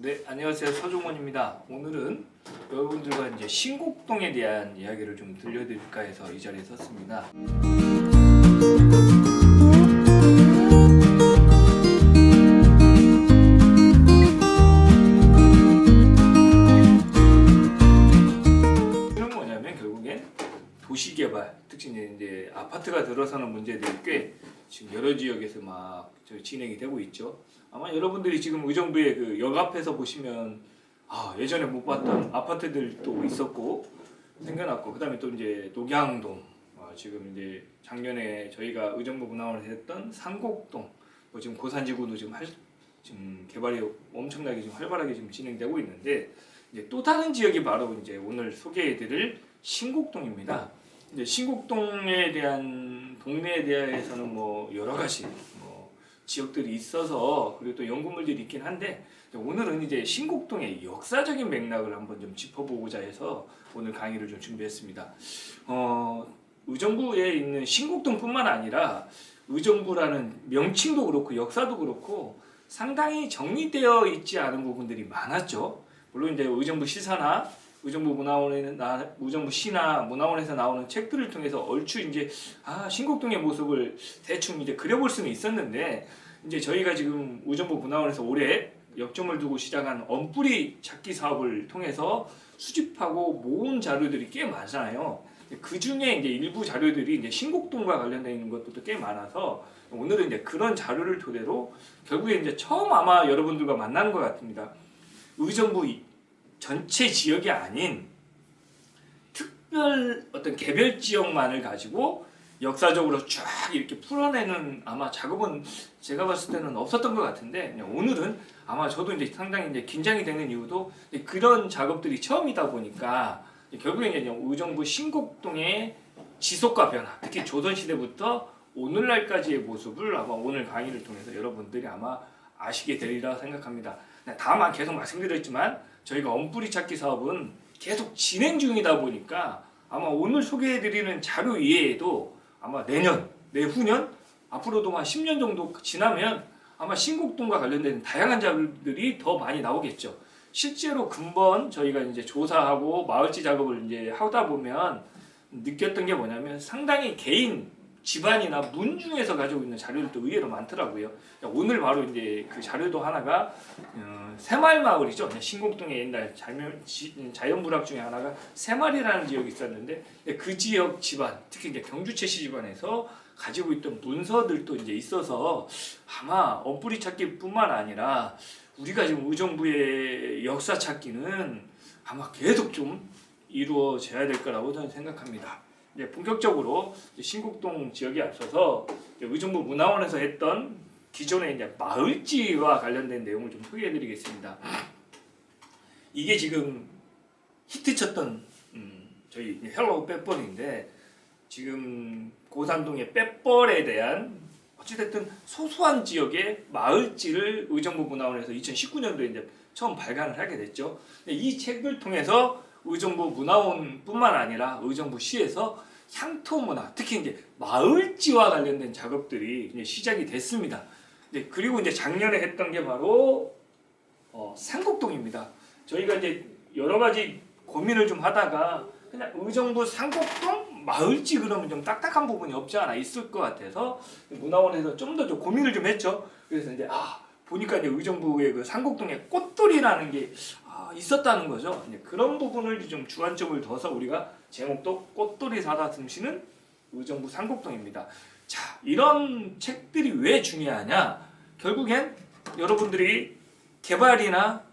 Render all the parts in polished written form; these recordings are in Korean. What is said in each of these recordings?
네, 안녕하세요. 서종원입니다. 오늘은 여러분들과 이제 신곡동에 대한 이야기를 좀 들려드릴까 해서 이 자리에 섰습니다. 이는 뭐냐면 결국엔 도시개발, 특히 이제 아파트가 들어서는 문제들이 꽤 지금 여러 지역에서 막 진행이 되고 있죠. 아마 여러분들이 지금 의정부의 그 역 앞에서 보시면 예전에 못 봤던 아파트들도 있었고 생겨났고, 그다음에 또 이제 녹양동, 지금 이제 작년에 저희가 의정부 문화원에서 했던 상곡동, 지금 고산지구도 지금 개발이 엄청나게 지금 활발하게 지금 진행되고 있는데, 이제 또 다른 지역이 바로 이제 오늘 소개해드릴 신곡동입니다. 이제 신곡동에 대한 동네에 대해서는 뭐 여러 가지 지역들이 있어서, 그리고 또 연구물들이 있긴 한데, 오늘은 이제 신곡동의 역사적인 맥락을 한번 좀 짚어보고자 해서 오늘 강의를 좀 준비했습니다. 의정부에 있는 신곡동뿐만 아니라 의정부라는 명칭도 그렇고 역사도 그렇고 상당히 정리되어 있지 않은 부분들이 많았죠. 물론 이제 의정부 시사나 의정부 시나 문화원에서 나오는 책들을 통해서 얼추 이제 신곡동의 모습을 대충 이제 그려볼 수는 있었는데, 이제 저희가 지금 의정부 문화원에서 올해 역점을 두고 시작한 언뿌리 찾기 사업을 통해서 수집하고 모은 자료들이 꽤 많아요. 그 중에 이제 일부 자료들이 이제 신곡동과 관련되어 있는 것들도 꽤 많아서, 오늘은 이제 그런 자료를 토대로 결국에 이제 처음 아마 여러분들과 만나는 것 같습니다. 의정부 전체 지역이 아닌 특별 어떤 개별 지역만을 가지고 역사적으로 쫙 이렇게 풀어내는 아마 작업은 제가 봤을 때는 없었던 것 같은데, 오늘은 아마 저도 이제 상당히 이제 긴장이 되는 이유도 그런 작업들이 처음이다 보니까 결국에 이제 의정부 신곡동의 지속과 변화, 특히 조선시대부터 오늘날까지의 모습을 아마 오늘 강의를 통해서 여러분들이 아마 아시게 되리라 생각합니다. 다만 계속 말씀드렸지만 저희가 언뿌리 찾기 사업은 계속 진행 중이다 보니까 아마 오늘 소개해드리는 자료 이외에도 아마 내년, 내후년, 앞으로도 한 10년 정도 지나면 아마 신곡동과 관련된 다양한 자료들이 더 많이 나오겠죠. 실제로 근본 저희가 이제 조사하고 마을지 작업을 이제 하다 보면 느꼈던 게 뭐냐면 상당히 개인 집안이나 문 중에서 가지고 있는 자료들도 의외로 많더라고요. 오늘 바로 이제 그 자료도 하나가 새마을마을이죠. 신곡동의 옛날 자연불학 중에 하나가 새마을이라는 지역이 있었는데, 그 지역 집안, 특히 이제 경주채씨 집안에서 가지고 있던 문서들도 이제 있어서 아마 언뿌리 찾기뿐만 아니라 우리가 지금 의정부의 역사 찾기는 아마 계속 좀 이루어져야 될 거라고 저는 생각합니다. 본격적으로 신곡동 지역에 앞서서 의정부 문화원에서 했던 기존의 이제 마을지와 관련된 내용을 좀 소개해드리겠습니다. 이게 지금 히트쳤던 저희 헬로우 빼뻘인데, 지금 고산동의 빼뻘에 대한 어찌됐든 소소한 지역의 마을지를 의정부 문화원에서 2019년도에 이제 처음 발간을 하게 됐죠. 이 책을 통해서 의정부 문화원뿐만 아니라 의정부시에서 향토 문화, 특히 이제 마을지와 관련된 작업들이 이제 시작이 됐습니다. 그리고 이제 작년에 했던 게 바로 상곡동입니다. 저희가 이제 여러 가지 고민을 좀 하다가 그냥 의정부 상곡동 마을지 그러면 좀 딱딱한 부분이 없지 않아 있을 것 같아서 문화원에서 좀 더 고민을 좀 했죠. 그래서 이제 보니까 이제 의정부의 그 상곡동에 꽃돌이라는 게 있었다는 거죠. 그런 부분을 좀 주안점을 둬서 우리가 제목도 꽃돌이 사다 숨쉬는 의정부 상곡동입니다. 자, 이런 책들이 왜 중요하냐? 결국엔 여러분들이 개발이나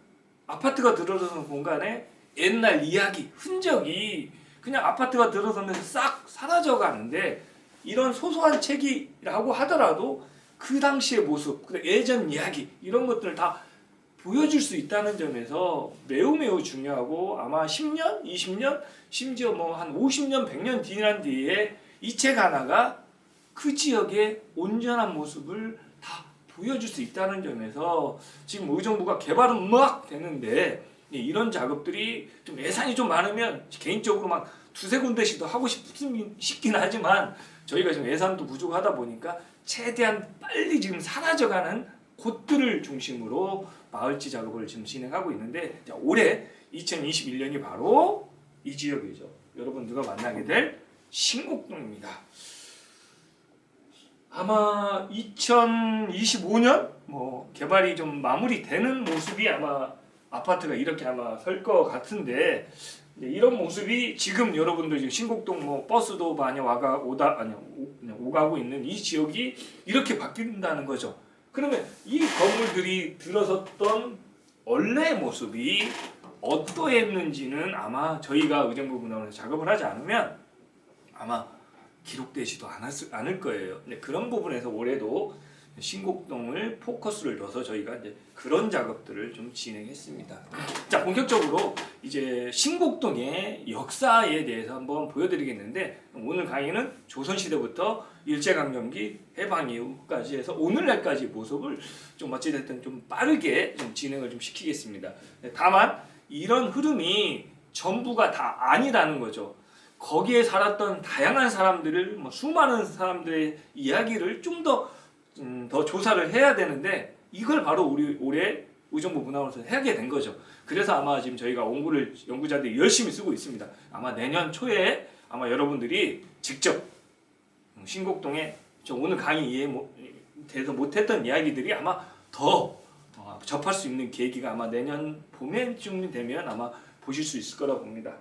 아파트가 들어서는 공간에 옛날 이야기, 흔적이 그냥 아파트가 들어서면서 싹 사라져 가는데, 이런 소소한 책이라고 하더라도 그 당시의 모습, 예전 이야기 이런 것들을 다 보여줄 수 있다는 점에서 매우 중요하고, 아마 10년, 20년, 심지어 한 50년, 100년 지난 뒤에 이 책 하나가 그 지역의 온전한 모습을 다 보여줄 수 있다는 점에서 지금 의정부가 개발은 막 되는데, 이런 작업들이 좀 예산이 좀 많으면 개인적으로 막 두세 군데씩도 하고 싶긴 하지만 저희가 지금 예산도 부족하다 보니까 최대한 빨리 지금 사라져가는 곳들을 중심으로 마을지 작업을 지금 진행하고 있는데, 자, 올해 2021년이 바로 이 지역이죠. 여러분들과 만나게 될 신곡동입니다. 아마 2025년 뭐 개발이 좀 마무리되는 모습이 아마 아파트가 이렇게 아마 설 것 같은데, 이런 모습이 지금 여러분들 지금 신곡동 뭐 버스도 많이 오가고 있는 이 지역이 이렇게 바뀐다는 거죠. 그러면 이 건물들이 들어섰던 원래의 모습이 어떠했는지는 아마 저희가 의정부 분양원에서 작업을 하지 않으면 아마 기록되지도 않을 거예요. 근데 그런 부분에서 올해도 신곡동을 포커스를 둬서 저희가 이제 그런 작업들을 좀 진행했습니다. 자, 본격적으로 이제 신곡동의 역사에 대해서 한번 보여드리겠는데, 오늘 강의는 조선시대부터 일제강점기 해방 이후까지 해서 오늘날까지 모습을 좀 어찌됐든 좀 빠르게 좀 진행을 좀 시키겠습니다. 다만 이런 흐름이 전부가 다 아니라는 거죠. 거기에 살았던 다양한 사람들을, 수많은 사람들의 이야기를 좀 더 조사를 해야 되는데, 이걸 바로 우리 올해 의정부 문화원에서 하게 된 거죠. 그래서 아마 지금 저희가 원고를 연구자들이 열심히 쓰고 있습니다. 아마 내년 초에 아마 여러분들이 직접 신곡동에 오늘 강의에 대해서 못했던 이야기들이 아마 더 접할 수 있는 계기가 아마 내년 봄에쯤 되면 아마 보실 수 있을 거라고 봅니다.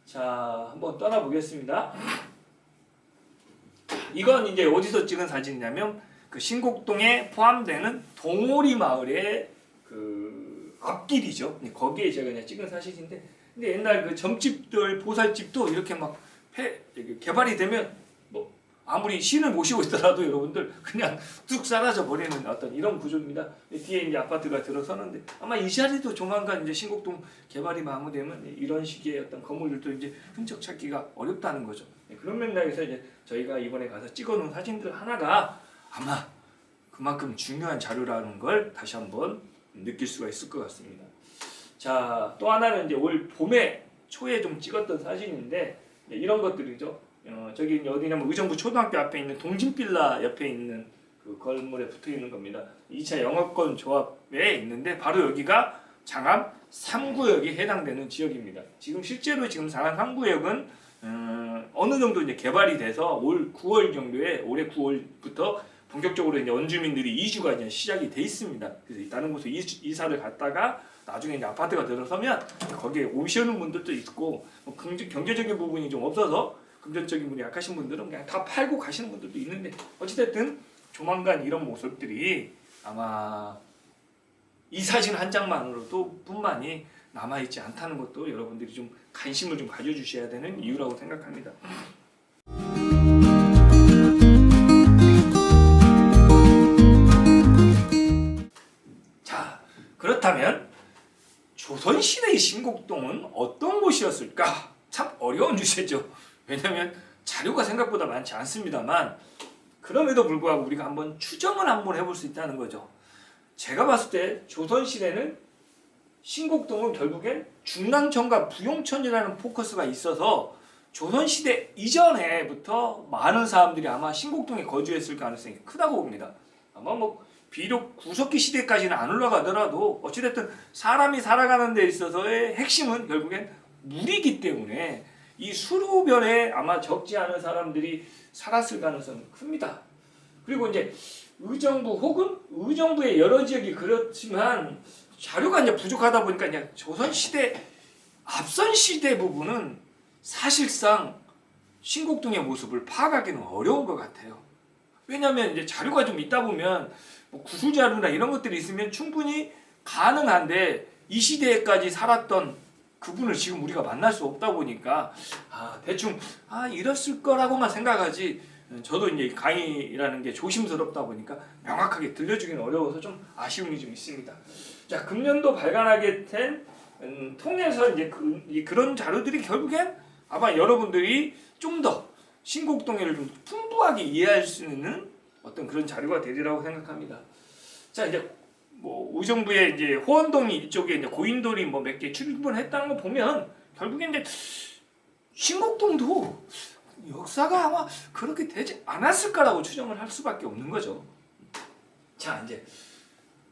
자, 한번 떠나보겠습니다. 이건 이제 어디서 찍은 사진이냐면 그 신곡동에 포함되는 동오리 마을의 그 앞길이죠. 거기에 제가 그냥 찍은 사진인데, 근데 옛날 그 점집들, 보살집도 이렇게 막 개발이 되면 뭐 아무리 신을 모시고 있더라도 여러분들 그냥 뚝 사라져 버리는 어떤 이런 구조입니다. 뒤에 이제 아파트가 들어서는데, 아마 이 자리도 조만간 이제 신곡동 개발이 마무리되면 이런 식의 어떤 건물들도 이제 흔적 찾기가 어렵다는 거죠. 그런 맥락에서 이제 저희가 이번에 가서 찍어놓은 사진들 하나가 아마 그만큼 중요한 자료라는 걸 다시 한번 느낄 수가 있을 것 같습니다. 자, 또 하나는 이제 올 봄에 초에 좀 찍었던 사진인데, 이런 것들이죠. 저기 어디냐면 의정부 초등학교 앞에 있는 동진빌라 옆에 있는 그 건물에 붙어 있는 겁니다. 2차 영업권 조합에 있는데, 바로 여기가 장암 3구역에 해당되는 지역입니다. 실제로 장암 3구역은 어느 정도 이제 개발이 돼서 올 9월 정도에, 올해 9월부터 본격적으로 이제 원주민들이 이주가 이제 시작이 돼 있습니다. 그래서 다른 곳에 이사를 갔다가 나중에 이제 아파트가 들어서면 거기에 오시는 분들도 있고, 경제적인 부분이 좀 없어서 금전적인 분이 약하신 분들은 그냥 다 팔고 가시는 분들도 있는데, 어찌됐든 조만간 이런 모습들이 아마 이 사진 한 장만으로도 뿐만이 남아있지 않다는 것도 여러분들이 좀 관심을 좀 가져주셔야 되는 이유라고 생각합니다. 자, 그렇다면 조선시대의 신곡동은 어떤 곳이었을까? 참 어려운 주제죠. 왜냐하면 자료가 생각보다 많지 않습니다만, 그럼에도 불구하고 우리가 한번 추정을 한번 해볼 수 있다는 거죠. 제가 봤을 때 조선시대는 신곡동은 결국엔 중랑천과 부용천이라는 포커스가 있어서 조선시대 이전에부터 많은 사람들이 아마 신곡동에 거주했을 가능성이 크다고 봅니다. 아마 비록 구석기 시대까지는 안 올라가더라도 어찌됐든 사람이 살아가는 데 있어서의 핵심은 결국엔 물이기 때문에 이 수로변에 아마 적지 않은 사람들이 살았을 가능성은 큽니다. 그리고 이제 의정부 혹은 의정부의 여러 지역이 그렇지만 자료가 이제 부족하다 보니까 그냥 조선시대 앞선 시대 부분은 사실상 신곡동의 모습을 파악하기는 어려운 것 같아요. 왜냐하면 이제 자료가 좀 있다 보면 구술 자료나 이런 것들이 있으면 충분히 가능한데, 이 시대에까지 살았던 그분을 지금 우리가 만날 수 없다 보니까 대충 이랬을 거라고만 생각하지, 저도 이제 강의라는 게 조심스럽다 보니까 명확하게 들려주기는 어려워서 좀 아쉬움이 좀 있습니다. 자, 금년도 발간하게 된 통해서 이제 그런 자료들이 결국엔 아마 여러분들이 좀 더 신곡동해를 좀 풍부하게 이해할 수 있는 어떤 그런 자료가 되리라고 생각합니다. 자, 이제 의정부의 이제 호원동이 이쪽에 이제 고인돌이 몇 개 출근했다는 거 보면 결국엔 이제 신곡동도 역사가 아마 그렇게 되지 않았을까라고 추정을 할 수밖에 없는 거죠. 자, 이제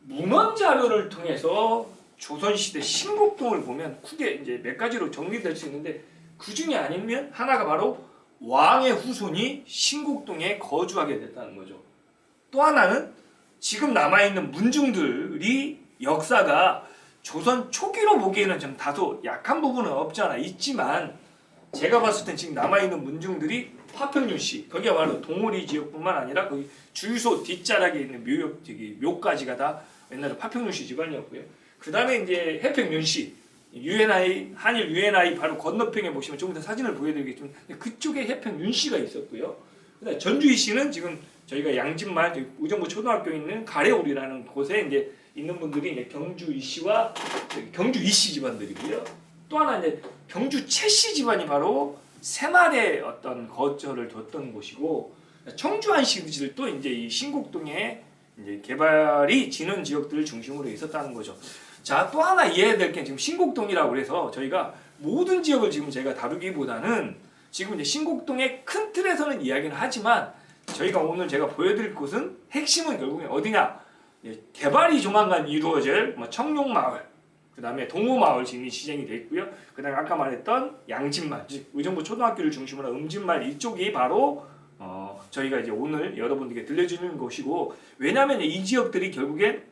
문헌 자료를 통해서 조선시대 신곡동을 보면 크게 이제 몇 가지로 정리될 수 있는데, 그 중에 아니면 하나가 바로 왕의 후손이 신곡동에 거주하게 됐다는 거죠. 또 하나는 지금 남아있는 문중들이 역사가 조선 초기로 보기에는 좀 다소 약한 부분은 없지 않아 있지만, 제가 봤을 땐 지금 남아있는 문중들이 파평윤씨, 거기가 바로 동호리 지역뿐만 아니라 거기 주유소 뒷자락에 있는 묘까지가 다 옛날에 파평윤씨 집안이었고요. 그 다음에 이제 해평윤씨, UNI, 한일 UNI 바로 건너편에 보시면 조금 더 사진을 보여드리겠지만 그쪽에 해평윤씨가 있었고요. 그다음에 전주이씨는 지금 저희가 양진말 의정부 초등학교에 있는 가래올이라는 곳에 이제 있는 분들이 이제 경주 이씨와 경주 이씨 집안들이고요. 또 하나 이제 경주 최씨 집안이 바로 새말에 어떤 거처를 뒀던 곳이고, 청주 한씨들도 이제 이 신곡동에 이제 개발이 지는 지역들을 중심으로 있었다는 거죠. 자, 또 하나 이해해야 될 게, 지금 신곡동이라고 해서 저희가 모든 지역을 지금 제가 다루기보다는 지금 이제 신곡동의 큰 틀에서는 이야기는 하지만, 저희가 오늘 제가 보여드릴 곳은 핵심은 결국에 어디냐? 개발이 조만간 이루어질 청룡마을, 그 다음에 동호마을 지금 시행이 되어 있고요. 그 다음에 아까 말했던 양진말, 즉 의정부 초등학교를 중심으로 한 음진말, 이쪽이 바로 저희가 이제 오늘 여러분들께 들려주는 곳이고, 왜냐하면 이 지역들이 결국에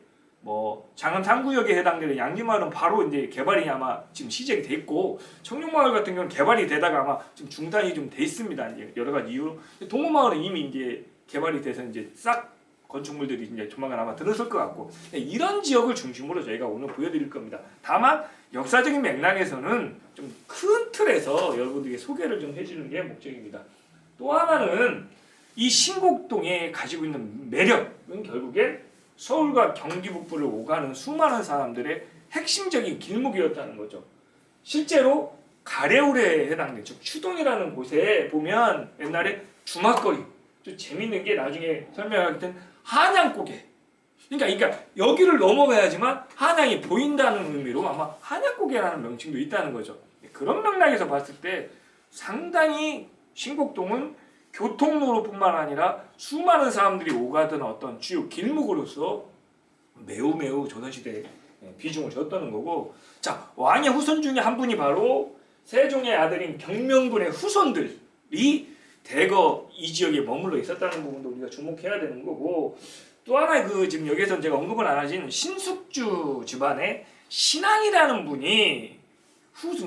장안 3구역에 해당되는 양진마을은 바로 이제 개발이 아마 지금 시작이 돼 있고, 청룡마을 같은 경우는 개발이 되다가 아마 지금 중단이 좀 돼 있습니다. 이제 여러 가지 이유로. 동호마을은 이미 이제 개발이 돼서 이제 싹 건축물들이 이제 조만간 아마 들어설 것 같고, 이런 지역을 중심으로 저희가 오늘 보여드릴 겁니다. 다만 역사적인 맥락에서는 좀 큰 틀에서 여러분들에게 소개를 좀 해주는 게 목적입니다. 또 하나는 이 신곡동에 가지고 있는 매력은 결국엔 서울과 경기 북부를 오가는 수많은 사람들의 핵심적인 길목이었다는 거죠. 실제로 가래울에 해당되는, 즉 추동이라는 곳에 보면 옛날에 주막거리, 좀 재밌는 게 나중에 설명하겠던 한양고개, 그러니까 여기를 넘어가야지만 한양이 보인다는 의미로 아마 한양고개라는 명칭도 있다는 거죠. 그런 맥락에서 봤을 때 상당히 신곡동은 교통로로뿐만 아니라 수많은 사람들이 오가던 어떤 주요 길목으로서 매우 조선시대에 비중을 줬다는 거고, 자, 왕의 후손 중에 한 분이 바로 세종의 아들인 경명군의 후손들이 대거 이 지역에 머물러 있었다는 부분도 우리가 주목해야 되는 거고, 또 하나 지금 여기에서 제가 언급을 안 하신 신숙주 집안의 신앙이라는 분이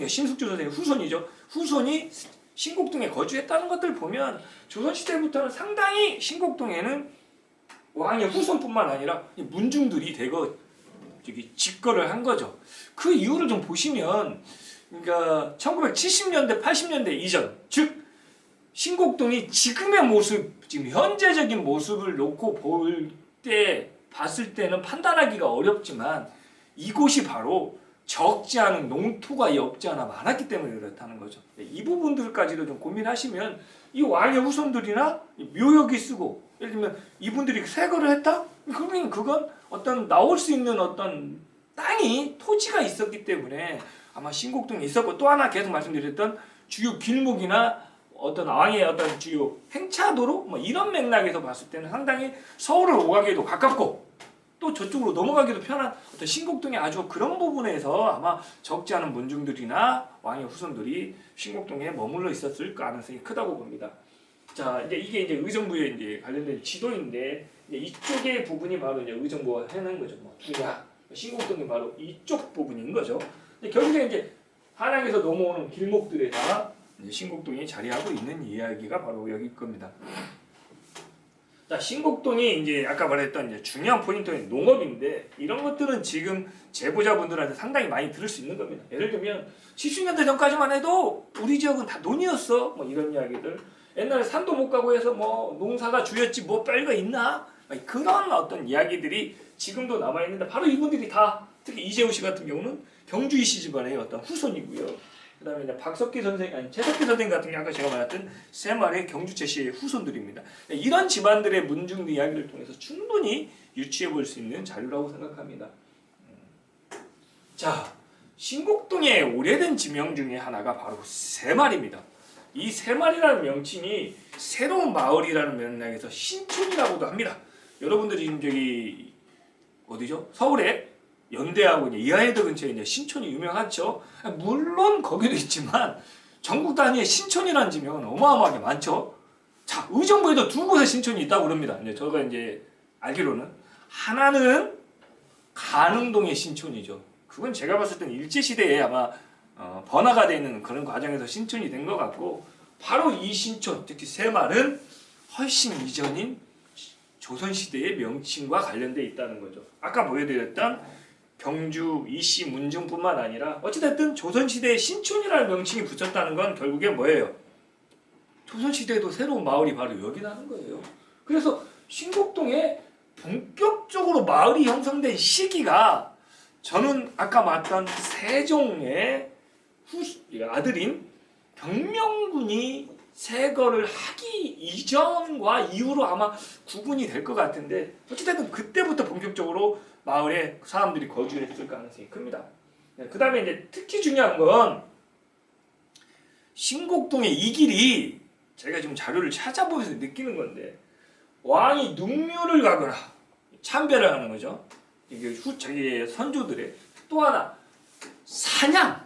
신숙주 선생의 후손이죠. 후손이 신곡동에 거주했다는 것들 보면 조선시대부터는 상당히 신곡동에는 왕의 후손뿐만 아니라 문중들이 대거 집거를 한 거죠. 그 이유를 좀 보시면, 그러니까 1970년대, 80년대 이전, 즉 신곡동이 지금의 모습, 지금 현재적인 모습을 놓고 봤을 때는 판단하기가 어렵지만, 이곳이 바로 적지 않은 농토가 없지 않아 많았기 때문에 그렇다는 거죠. 이 부분들까지도 좀 고민하시면, 이 왕의 후손들이나 묘역이 쓰고, 예를 들면 이분들이 세거를 했다? 그러면 그건 어떤 나올 수 있는 어떤 땅이, 토지가 있었기 때문에 아마 신곡동에 있었고, 또 하나 계속 말씀드렸던 주요 길목이나 어떤 왕의 어떤 주요 행차도로 이런 맥락에서 봤을 때는 상당히 서울을 오가기에도 가깝고, 또 저쪽으로 넘어가기도 편한 어떤 신곡동의 아주 그런 부분에서 아마 적지 않은 문중들이나 왕의 후손들이 신곡동에 머물러 있었을 가능성이 크다고 봅니다. 자, 이게 이제 의정부에 이제 관련된 지도인데, 이쪽의 부분이 바로 이제 의정부가 해놓은 거죠. 주야, 신곡동이 바로 이쪽 부분인 거죠. 결국에 이제 한양에서 넘어오는 길목들에 다 신곡동이 자리하고 있는 이야기가 바로 여기 겁니다. 자, 신곡동이 이제 아까 말했던 이제 중요한 포인트는 농업인데, 이런 것들은 지금 제보자분들한테 상당히 많이 들을 수 있는 겁니다. 예를 들면 70년대 전까지만 해도 우리 지역은 다 논이었어, 이런 이야기들. 옛날에 산도 못 가고 해서 농사가 주였지 별거 있나? 그런 어떤 이야기들이 지금도 남아 있는데, 바로 이분들이 다, 특히 이재호 씨 같은 경우는 경주이 씨 집안의 어떤 후손이고요. 그다음에 이제 박석기 선생, 최석기 선생 같은 경우 아까 제가 말했던 새말의 경주채 씨의 후손들입니다. 이런 집안들의 문중 이야기를 통해서 충분히 유추해 볼 수 있는 자료라고 생각합니다. 자, 신곡동의 오래된 지명 중에 하나가 바로 새말입니다. 이 새말이라는 명칭이 새로운 마을이라는 맥락에서 신촌이라고도 합니다. 여러분들이 지금 어디죠? 서울에 연대하고 이제 이화여대 근처에 이제 신촌이 유명하죠. 물론 거기도 있지만 전국 단위의 신촌이라는 지명은 어마어마하게 많죠. 자, 의정부에도 두 곳의 신촌이 있다고 그럽니다. 이제 저가 이제 알기로는 하나는 가능동의 신촌이죠. 그건 제가 봤을 때는 일제시대에 아마 번화가 되는 그런 과정에서 신촌이 된 것 같고, 바로 이 신촌, 특히 새마을은 훨씬 이전인 조선시대의 명칭과 관련돼 있다는 거죠. 아까 보여드렸던 경주, 이씨, 문중뿐만 아니라 어찌됐든 조선시대에 신촌이라는 명칭이 붙였다는 건 결국에 뭐예요? 조선시대에도 새로운 마을이 바로 여기 나는 거예요. 그래서 신곡동에 본격적으로 마을이 형성된 시기가, 저는 아까 말했던 세종의 아들인 경명군이 세거를 하기 이전과 이후로 아마 구분이 될 것 같은데, 어찌됐든 그때부터 본격적으로 마을에 사람들이 거주했을 가능성이 큽니다. 그 다음에 이제 특히 중요한 건 신곡동의 이 길이, 제가 지금 자료를 찾아보면서 느끼는 건데, 왕이 능묘를 가거나 참배를 하는 거죠. 이게 자기의 선조들의, 또 하나 사냥을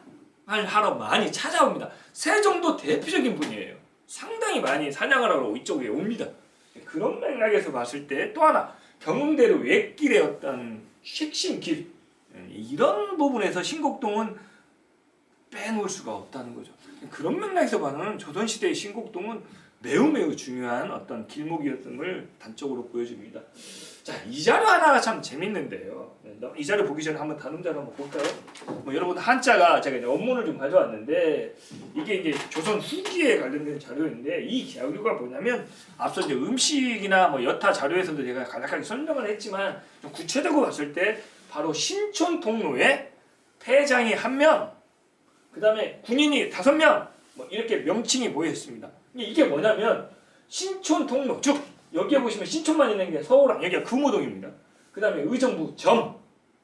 하러 많이 찾아옵니다. 세종도 대표적인 분이에요. 상당히 많이 사냥을 하러 이쪽에 옵니다. 그런 맥락에서 봤을 때 또 하나 경흥대로 외길의 어떤 핵심 길, 이런 부분에서 신곡동은 빼놓을 수가 없다는 거죠. 그런 맥락에서 봐는 조선시대의 신곡동은 매우 중요한 어떤 길목이었던 걸 단적으로 보여줍니다. 자, 이 자료 하나가 참 재밌는데요. 이 자료 보기 전에 한번 다른 자료 한번 볼까요? 여러분, 한자가 제가 이제 원문을 좀 가져왔는데, 이게 이제 조선 후기에 관련된 자료인데, 이 자료가 뭐냐면 앞서 이제 음식이나 여타 자료에서도 제가 간략하게 설명을 했지만, 좀 구체적으로 봤을 때 바로 신촌 통로에 패장이 1명, 그 다음에 군인이 5명, 이렇게 명칭이 모여 있습니다. 이게 뭐냐면 신촌 통로, 즉 여기에 보시면 신촌만 있는 게 서울항, 여기가 금호동입니다. 그 다음에 의정부 점,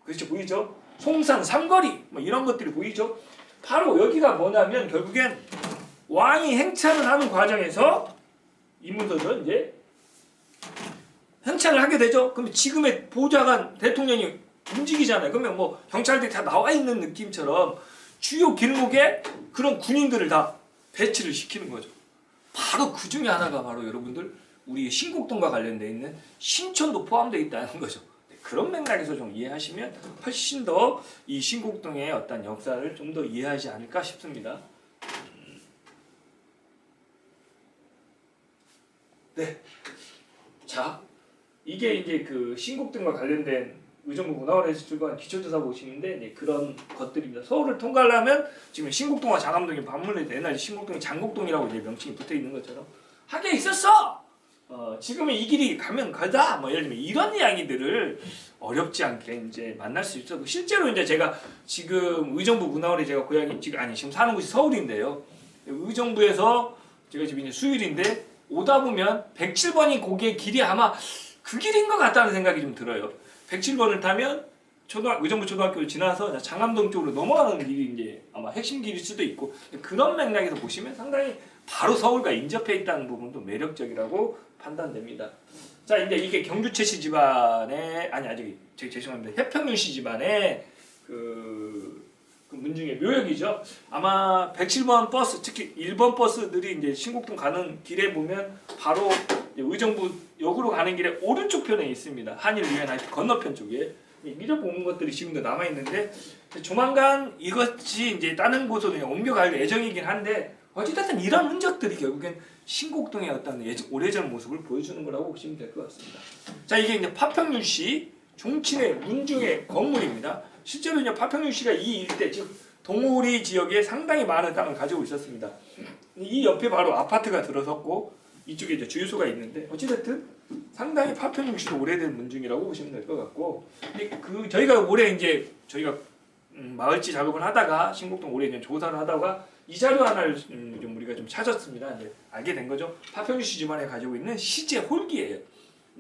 그렇죠, 보이죠? 송산 삼거리, 이런 것들이 보이죠? 바로 여기가 뭐냐면 결국엔 왕이 행차를 하는 과정에서 이 문서죠. 이제 행차를 하게 되죠. 그럼 지금의 보좌관 대통령이 움직이잖아요. 그러면 경찰들이 다 나와 있는 느낌처럼 주요 길목에 그런 군인들을 다 배치를 시키는 거죠. 바로 그 중에 하나가 바로 여러분들 우리 신곡동과 관련되어 있는 신촌도 포함되어 있다는 거죠. 그런 맥락에서 좀 이해하시면 훨씬 더 이 신곡동의 어떤 역사를 좀 더 이해하지 않을까 싶습니다. 네. 자, 이게 이제 그 신곡동과 관련된 의정부 문화원에서 출고한 기초조사 보시는데, 네, 그런 것들입니다. 서울을 통과하려면 지금 신곡동과 장암동이 반물에 옛날에 신곡동이 장곡동이라고 이제 명칭이 붙어 있는 것처럼 하게 있었어. 지금은 이 길이 가면 가다. 예를 들면 이런 이야기들을 어렵지 않게 이제 만날 수 있었고, 실제로 이제 제가 지금 의정부 문화원에 제가 고향이 지금 사는 곳이 서울인데요. 의정부에서 제가 지금 이제 수일인데 오다 보면 107번이 거기에 길이 아마 그 길인 것 같다는 생각이 좀 들어요. 107번을 타면 의정부 초등학교를 지나서 장암동 쪽으로 넘어가는 길이 이제 아마 핵심 길일 수도 있고, 그런 맥락에서 보시면 상당히 바로 서울과 인접해 있다는 부분도 매력적이라고 판단됩니다. 자, 이제 이게 경주채씨 집안의, 죄송합니다, 해평윤씨 집안의 그 문중의 묘역이죠. 아마 107번 버스, 특히 1번 버스들이 이제 신곡동 가는 길에 보면 바로 의정부역으로 가는 길에 오른쪽 편에 있습니다. 한일유엔 건너편 쪽에 밀어보는 것들이 지금도 남아 있는데, 조만간 이것이 이제 다른 곳으로 옮겨갈 예정이긴 한데, 어찌됐든 이런 흔적들이 결국엔 신곡동의 어떤 오래전 모습을 보여주는 거라고 보시면 될 것 같습니다. 자, 이게 이제 파평윤씨 종친의 문중의 건물입니다. 실제로 이제 파평윤씨가 이 일대, 즉 동호리 지역에 상당히 많은 땅을 가지고 있었습니다. 이 옆에 바로 아파트가 들어섰고, 이쪽에 이제 주유소가 있는데, 어찌됐든 상당히 파평윤씨도 오래된 문중이라고 보시면 될 것 같고, 저희가 올해 이제 마을지 작업을 하다가 신곡동 올해 이제 조사를 하다가 이 자료 하나를 좀 우리가 좀 찾았습니다. 이제 알게 된 거죠. 파평윤씨 집안에 가지고 있는 시제 홀기예요.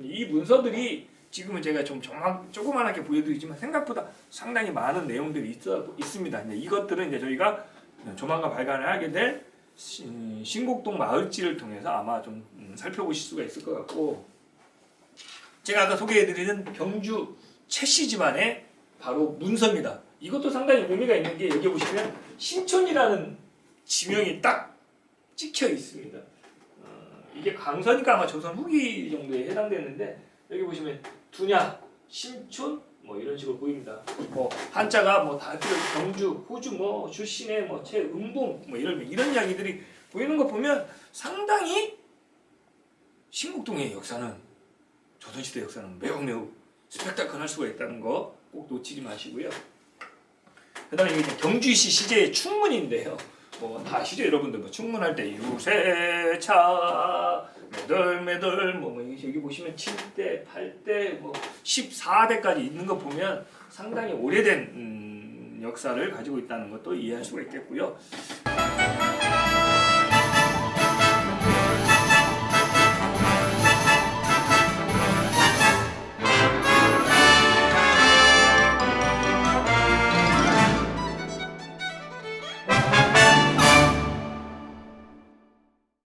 이 문서들이 지금은 제가 좀 조그만하게 보여드리지만 생각보다 상당히 많은 내용들이 있습니다. 이제 이것들은 이제 저희가 조만간 발간을 하게 될 신곡동 마을지를 통해서 아마 좀 살펴보실 수가 있을 것 같고, 제가 아까 소개해드리는 경주 최씨 집안의 바로 문서입니다. 이것도 상당히 의미가 있는 게 여기 보시면 신촌이라는 지명이 딱 찍혀 있습니다. 이게 강서니까 아마 조선 후기 정도에 해당되는데 여기 보시면 두냐, 신촌 뭐 이런 식으로 보입니다. 뭐 한자가 뭐 다 경주, 호주 뭐 출신의 뭐 최은봉 뭐 이런 이야기들이 보이는 거 보면 상당히 신곡동의 역사는 조선시대 역사는 매우 스펙타클할 수가 있다는 거 꼭 놓치지 마시고요. 그다음에 이게 경주시 시제의 충문인데요. 뭐 다 아시죠 여러분들 뭐 충문할 때 유세차 매덜매덜 뭐 여기 보시면 7대, 8대, 뭐 14대까지 있는 거 보면 상당히 오래된 역사를 가지고 있다는 것도 이해할 수가 있겠고요.